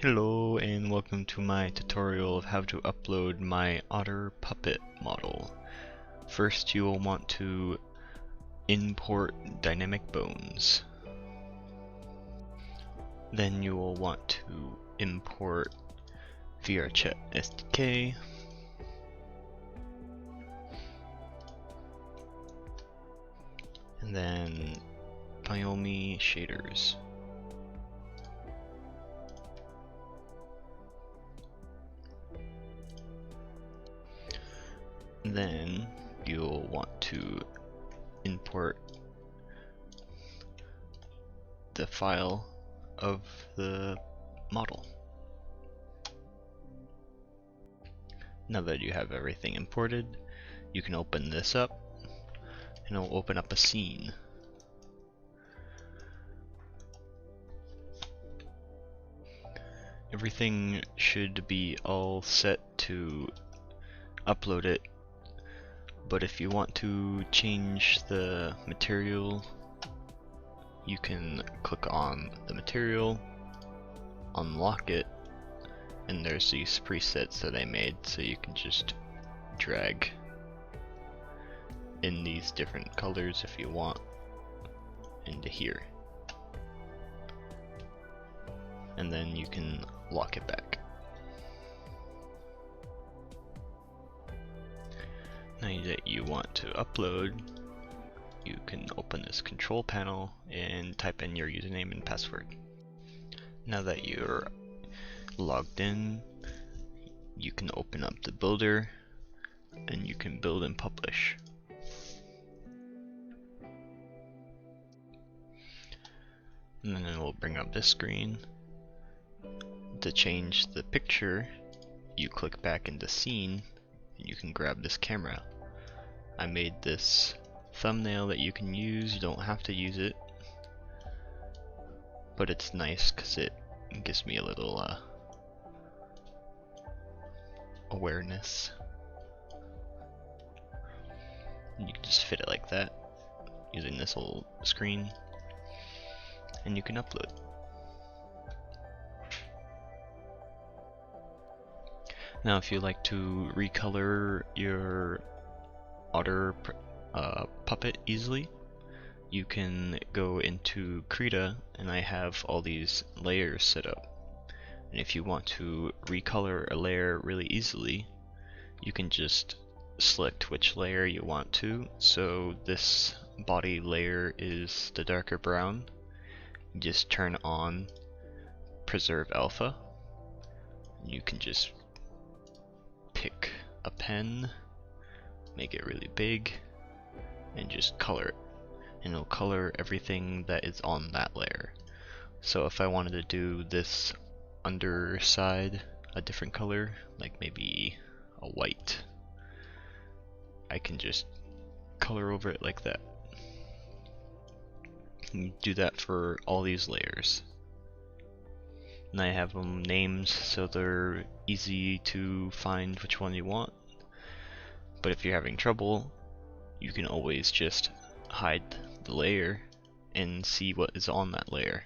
Hello and welcome to my tutorial of how to upload my otter puppet model. First you will want to import dynamic bones. Then you will want to import VRChat SDK. And then Pyomi shaders. Then you'll want to import the file of the model. Now that you have everything imported, you can open this up and it will open up a scene. Everything should be all set to upload it, but if you want to change the material, you can click on the material, unlock it, and there's these presets that I made, so you can just drag in these different colors if you want into here, and then you can lock it back. Now that you want to upload, you can open this control panel and type in your username and password. Now that you're logged in, you can open up the builder and you can build and publish. And then it will bring up this screen. To change the picture, you click back into scene and you can grab this camera. I made this thumbnail that you can use. You don't have to use it, but it's nice because it gives me a little awareness. And you can just fit it like that using this little screen, and you can upload. Now if you like to recolor your otter puppet easily, you can go into Krita, and I have all these layers set up. And if you want to recolor a layer really easily, you can just select which layer you want to. So this body layer is the darker brown. You just turn on Preserve Alpha. You can just pick a pen, make it really big, and just color it. And it'll color everything that is on that layer. So if I wanted to do this underside a different color, like maybe a white, I can just color over it like that. You do that for all these layers. And I have them named so they're easy to find which one you want. But if you're having trouble, you can always just hide the layer and see what is on that layer.